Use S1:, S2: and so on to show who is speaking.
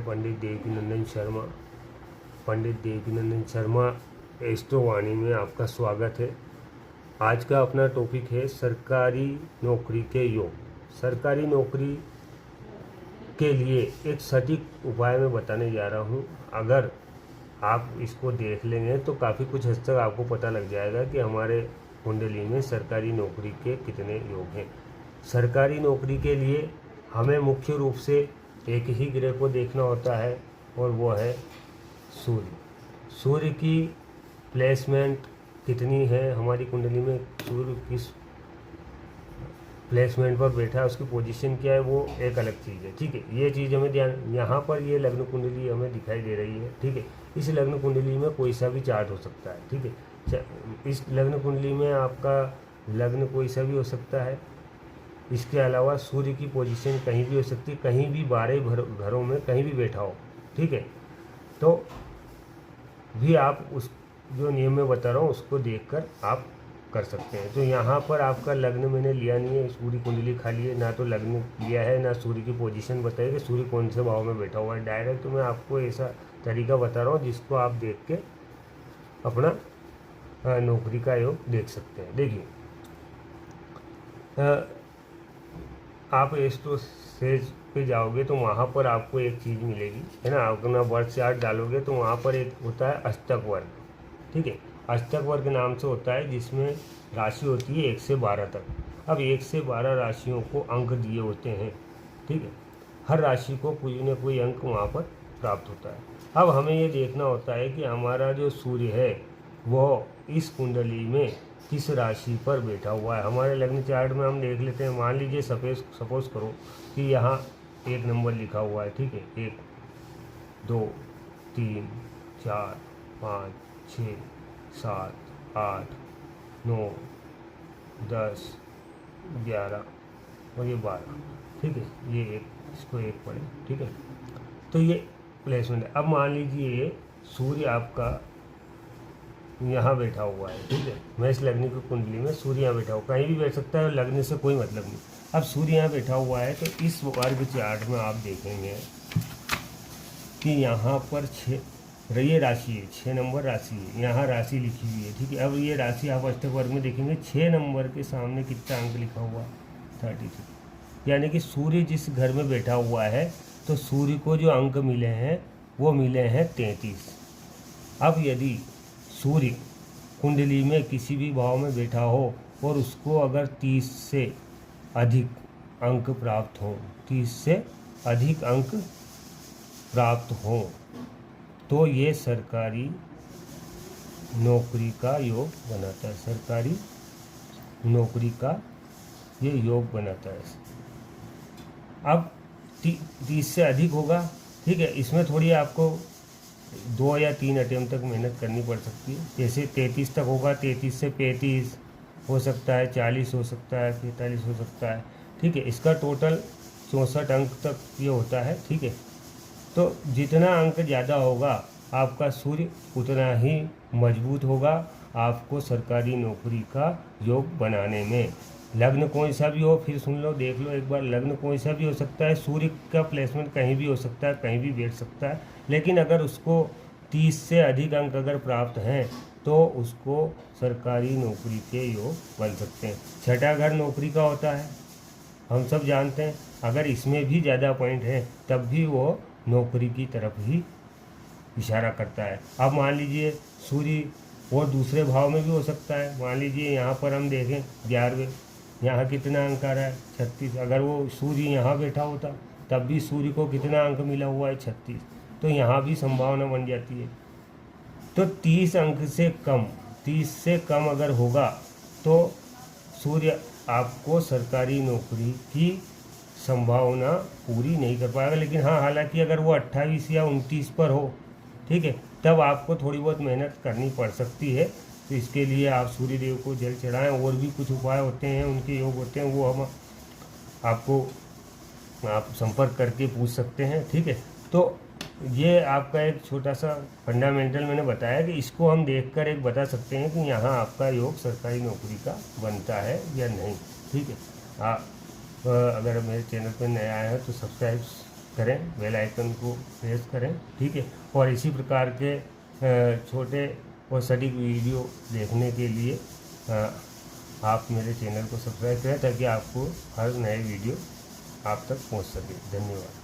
S1: पंडित देवकीनंदन शर्मा। पंडित देवकीनंदन शर्मा एस्ट्रोवाणी में आपका स्वागत है। आज का अपना टॉपिक है सरकारी नौकरी के योग। सरकारी नौकरी के लिए एक सटीक उपाय मैं बताने जा रहा हूँ। अगर आप इसको देख लेंगे तो काफ़ी कुछ हद तक आपको पता लग जाएगा कि हमारे कुंडली में सरकारी नौकरी के कितने योग हैं। सरकारी नौकरी के लिए हमें मुख्य रूप से एक ही ग्रह को देखना होता है और वो है सूर्य। सूर्य की प्लेसमेंट कितनी है हमारी कुंडली में, सूर्य किस प्लेसमेंट पर बैठा है, उसकी पोजीशन क्या है, वो एक अलग चीज़ है। ठीक है, ये चीज़ हमें ध्यान, यहाँ पर ये लग्न कुंडली हमें दिखाई दे रही है। ठीक है, इस लग्न कुंडली में कोई सा भी चार्ट हो सकता है। ठीक है, इस लग्न कुंडली में आपका लग्न कोई सा भी हो सकता है। इसके अलावा सूर्य की पोजीशन कहीं भी हो सकती है, कहीं भी 12 घरों में कहीं भी बैठा हो। ठीक है, तो भी आप उस जो नियम में बता रहा हूँ उसको देखकर आप कर सकते हैं। तो यहाँ पर आपका लग्न मैंने लिया नहीं है, पूरी कुंडली खाली है, ना तो लग्न लिया है ना सूर्य की पोजीशन बताई कि सूर्य कौन से भाव में बैठा हुआ है। डायरेक्ट तो मैं आपको ऐसा तरीका बता रहा हूँ जिसको आप देख के अपना नौकरी का योग देख सकते हैं। देखिए, आप एस्ट्रो सेज पे जाओगे तो वहाँ पर आपको एक चीज़ मिलेगी, है ना। आप अपना बर्थ चार्ट डालोगे तो वहाँ पर एक होता है अष्टक वर्ग। ठीक है, अष्टक वर्ग नाम से होता है जिसमें राशि होती है 1 से 12 तक। अब 1 से 12 राशियों को अंक दिए होते हैं। ठीक है, हर राशि को कोई न कोई अंक वहाँ पर प्राप्त होता है। अब हमें ये देखना होता है कि हमारा जो सूर्य है वो इस कुंडली में किस राशि पर बैठा हुआ है। हमारे लग्न चार्ट में हम देख लेते हैं। मान लीजिए सपोज करो कि यहाँ 1 नंबर लिखा हुआ है। ठीक है, 1 2 3 4 5 6 7 8 9 10 11 और ये 12। ठीक है, ये एक, इसको 1 पढ़े। ठीक है, तो ये प्लेसमेंट है। अब मान लीजिए सूर्य आपका यहाँ बैठा हुआ है। ठीक है, मैं इस लग्न की कुंडली में सूर्य यहाँ बैठा हुआ, कहीं भी बैठ सकता है, लगने से कोई मतलब नहीं। अब सूर्य यहाँ बैठा हुआ है तो इस वर्ग चार्ट में आप देखेंगे कि यहाँ पर 6 ये राशि है, 6 नंबर राशि है, यहाँ राशि लिखी हुई है। ठीक है, अब ये राशि आप अष्टक वर्ग में देखेंगे 6 नंबर के सामने कितना अंक लिखा हुआ है, 33। यानी कि सूर्य जिस घर में बैठा हुआ है तो सूर्य को जो अंक मिले हैं वो मिले हैं 33। अब यदि सूर्य कुंडली में किसी भी भाव में बैठा हो और उसको अगर 30 से अधिक अंक प्राप्त हो, 30 से अधिक अंक प्राप्त हो तो ये सरकारी नौकरी का योग बनाता है। सरकारी नौकरी का ये योग बनाता है। अब 30 से अधिक होगा। ठीक है, इसमें थोड़ी आपको 2 या 3 अटेम्प्ट तक मेहनत करनी पड़ सकती है। जैसे 33 तक होगा, 33 से 35 हो सकता है, 40 हो सकता है, 45 हो सकता है। ठीक है, इसका टोटल 64 अंक तक ये होता है। ठीक है, तो जितना अंक ज़्यादा होगा आपका सूर्य उतना ही मजबूत होगा आपको सरकारी नौकरी का योग बनाने में। लग्न कोई सा भी हो, फिर सुन लो, देख लो एक बार, लग्न कोई सा भी हो सकता है, सूर्य का प्लेसमेंट कहीं भी हो सकता है, कहीं भी बैठ सकता है। लेकिन अगर उसको 30 से अधिक अंक अगर प्राप्त हैं तो उसको सरकारी नौकरी के योग बन सकते हैं। छठा घर नौकरी का होता है, हम सब जानते हैं। अगर इसमें भी ज़्यादा पॉइंट हैं तब भी वो नौकरी की तरफ ही इशारा करता है। अब मान लीजिए सूर्य और दूसरे भाव में भी हो सकता है। मान लीजिए यहाँ पर हम देखें 11वें, यहाँ कितना अंक आ रहा है, 36। अगर वो सूर्य यहाँ बैठा होता तब भी सूर्य को कितना अंक मिला हुआ है, 36। तो यहाँ भी संभावना बन जाती है। तो 30 अंक से कम, 30 से कम अगर होगा तो सूर्य आपको सरकारी नौकरी की संभावना पूरी नहीं कर पाएगा। लेकिन हाँ, हालांकि अगर वो 28 या 29 पर हो, ठीक है, तब आपको थोड़ी बहुत मेहनत करनी पड़ सकती है। तो इसके लिए आप सूर्य देव को जल चढ़ाएं। और भी कुछ उपाय होते हैं, उनके योग होते हैं, वो हम आपको आप संपर्क करके पूछ सकते हैं। ठीक है, तो ये आपका एक छोटा सा फंडामेंटल मैंने बताया कि इसको हम देखकर एक बता सकते हैं कि यहाँ आपका योग सरकारी नौकरी का बनता है या नहीं। ठीक है, आप अगर मेरे चैनल पर नए आए हैं तो सब्सक्राइब करें, बेल आइकन को प्रेस करें, ठीक है। और इसी प्रकार के छोटे और सटीक वीडियो देखने के लिए आप मेरे चैनल को सब्सक्राइब करें ताकि आपको हर नए वीडियो आप तक पहुंच सके। धन्यवाद।